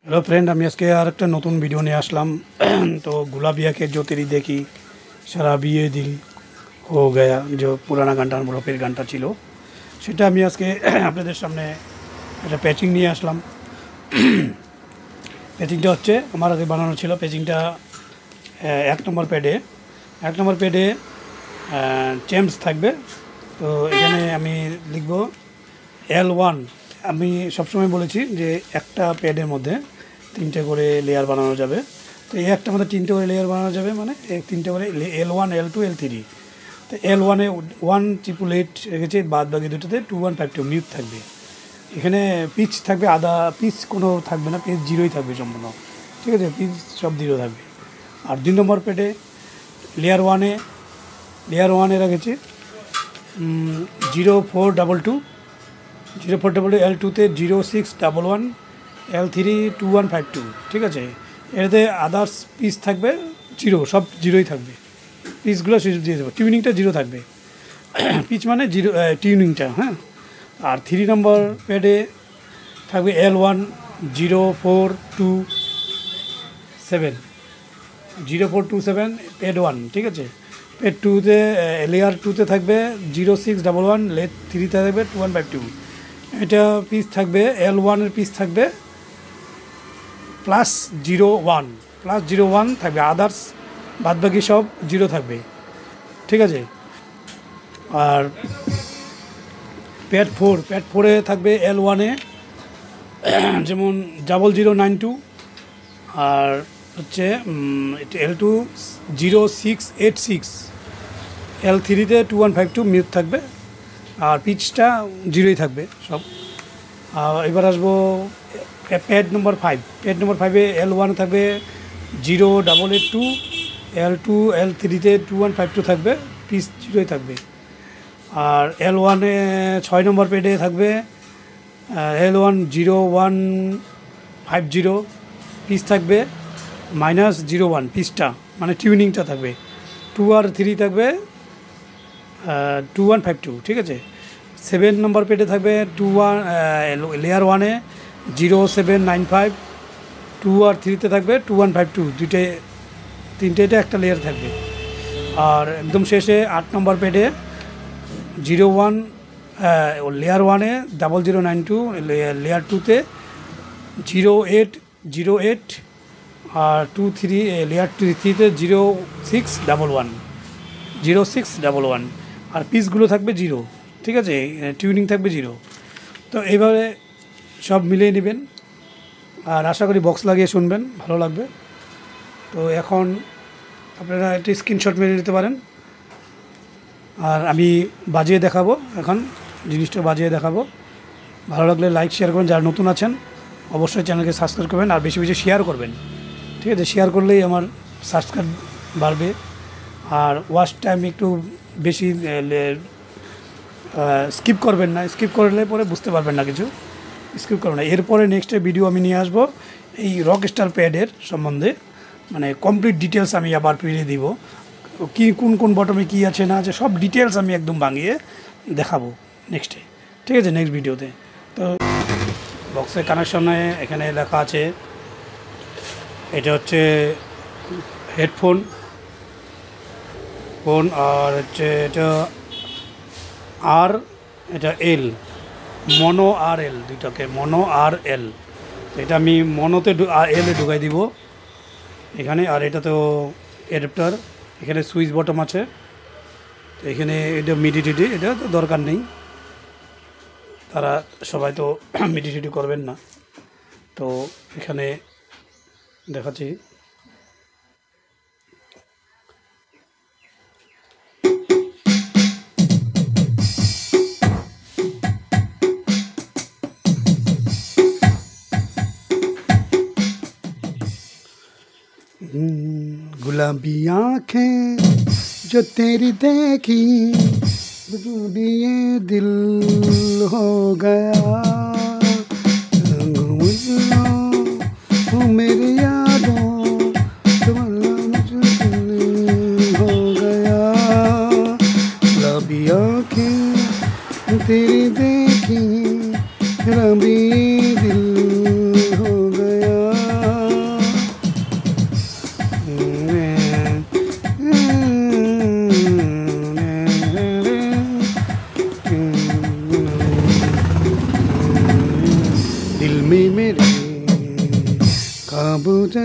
Hello friend, আমি আজকে আর একটা নতুন ভিডিও নিয়ে আসলাম। তো गुलाबिया के जो तेरी देखी शराबी ये दिल हो गया जो পুরানা গানটা রফির গানটা ছিল সেটা আমি আজকে আপনাদের সামনে একটা প্যাচিং নিয়ে আসলাম। প্যাচিংটা হচ্ছে আমার আগে বানানো ছিল। প্যাচিংটা এক নম্বর প্যাডে চেমস থাকবে। তো এখানে আমি লিখব L1। আমি সবসময় বলেছি যে একটা প্যাডের মধ্যে তিনটে করে লেয়ার বানানো যাবে। তো এই একটা মধ্যে তিনটে করে লেয়ার বানানো যাবে, মানে তিনটে করে L1 L2 L3। তো L1-এ 188 রেখেছি, বাদ বাকি দুটোতে 2152 মিউট থাকবে। এখানে পিচ থাকবে আধা, পিচ কোনো থাকবে না, পিচ জিরোই থাকবে সম্পূর্ণ, ঠিক আছে, পিচ সব জিরো থাকবে। আর 2 নম্বর প্যাডে লেয়ার ওয়ানে রেখেছি 0422 L2-তে 0611 L3 2152, ঠিক আছে। এটাতে আদার্স পিস থাকবে জিরো, সব জিরোই থাকবে, পিসগুলো শেষ দিয়ে দেবো। টিউনিংটা জিরো থাকবে, পিচ মানে জিরো টিউনিংটা, হ্যাঁ। আর 3 নম্বর প্যাডে থাকবে L1 0427 প্যাড 1, ঠিক আছে। প্যাড 2-তে লেয়ার 2-তে থাকবে 0611, লেয়ার 3-তে থাকবে 2152। এটা পিস থাকবে L1-এর পিস থাকবে +01 থাকবে, আদার্স বাদবাকি সব জিরো থাকবে, ঠিক আছে। আর প্যাড 4-এ থাকবে L1-এ যেমন 0092, আর হচ্ছে L2 0686, L3-তে 2152 মিউট থাকবে, আর পিচটা জিরোই থাকবে সব। এবার আসবো প্যাড নম্বর 5-এ L1 থাকবে 0882, L2 L3-তে 2152 থাকবে, পিচ জিরোই থাকবে। আর L1-এ 6 নম্বর প্যাডে থাকবে L1 0150, পিচ থাকবে -01, পিচটা মানে টিউনিংটা থাকবে। 2 আর 3 থাকবে 2152, ঠিক আছে। 7 নম্বর প্যাডে থাকবে লেয়ার 1-এ 0795, 2 আর 3-তে থাকবে 2152, তিনটেতে একটা লেয়ার থাকবে। আর একদম শেষে 8 নম্বর প্যাডে 01 লেয়ার 1-এ 0092, লেয়ার 2-তে 0808, আর লেয়ার 3-তে 0611, আর পিসগুলো থাকবে জিরো, ঠিক আছে, টিউনিং থাকবে জিরো। তো এইভাবে সব মিলিয়ে নেবেন, আর আশা করি বক্স লাগিয়ে শুনবেন, ভালো লাগবে। তো এখন আপনারা একটি স্ক্রিনশট মেরে নিতে পারেন, আর আমি বাজিয়ে দেখাবো, এখন জিনিসটা বাজিয়ে দেখাবো। ভালো লাগলে লাইক শেয়ার করবেন, যারা নতুন আছেন অবশ্যই চ্যানেলকে সাবস্ক্রাইব করবেন, আর বেশি বেশি শেয়ার করবেন, ঠিক আছে। শেয়ার করলেই আমার সাবস্ক্রাইব বাড়বে। আর ওয়াচ টাইম একটু বেশি স্কিপ করবেন না, স্কিপ করলে পরে বুঝতে পারবেন না, কিছু স্কিপ করবেন না। এরপরে নেক্সট ভিডিও আমি নিয়ে আসবো এই রকস্টার প্যাডের সম্বন্ধে, মানে কমপ্লিট ডিটেলস আমি আবার ফিরিয়ে দিব, কি কোন বটমে কী আছে না আছে সব ডিটেলস আমি একদম ভাঙিয়ে দেখাবো নেক্সটে, ঠিক আছে, নেক্সট ভিডিওতে। তো বক্সের কানেকশনে এখানে লেখা আছে, এটা হচ্ছে হেডফোন, আর হচ্ছে এটা আর এটা এল, মনো আর এল, দুইটাকে মনো আর এল। তো এটা আমি মনোতে এলে ঢুকাই দিব এখানে। আর এটা তো অ্যাডাপ্টার, এখানে সুইচ বটম আছে। তো এখানে এটা মিডি টিডি, এটা তো দরকার নেই, তারা সবাই তো মিডি টিডি করবেন না। তো এখানে দেখাচ্ছি, गुलाबी आँखें जो तेरी देखी ये दिल हो गया, मेरी यादों हो गया। गुलाबी आँखें तेरी देखी रबी दिल हो गया। ख्वाबों से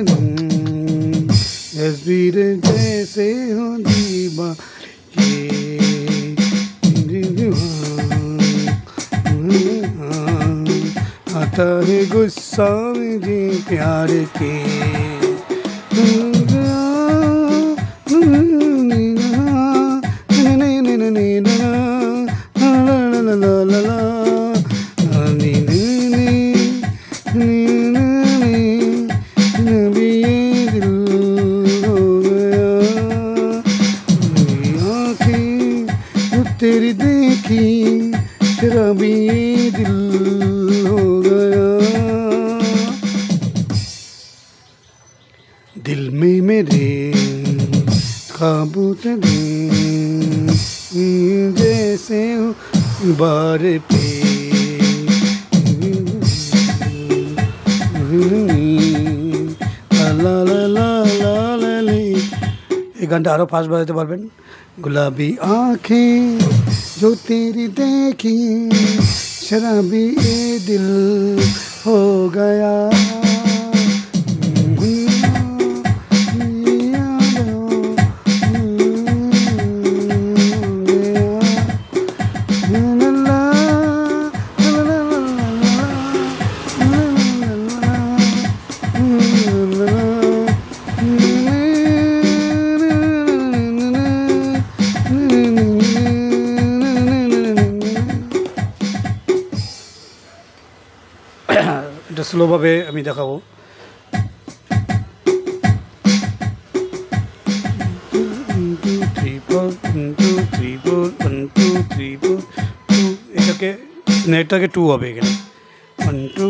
तस्वीर जैसे हो दीवार आता है गुस्सा मुझे प्यार के तेरी देखी शराबी दिल हो गया दिल में मेरे ख्वाबों से जैसे बार पे লা লা লা লা লা লে। এই গানটা আরও ফাস্ট বাজাতে পারবেন। गुलाबी आँखें जो तेरी देखी शराबी ये दिल हो गया এটা স্লোভাবে আমি দেখাবো। এটাকে স্নেকটাকে 2 হবে এখানে 1 2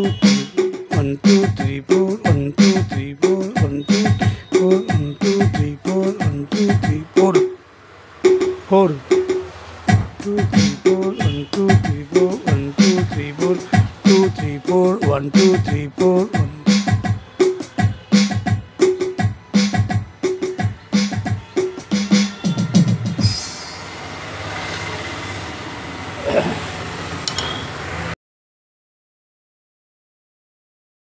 1 2 3 4 1 2 3 4 1 2 4 1 2 3 4 1 2 3 4 4 2 3 4 1 2 3 4 1 2 3 4 2 3 4 1 2 3 4 1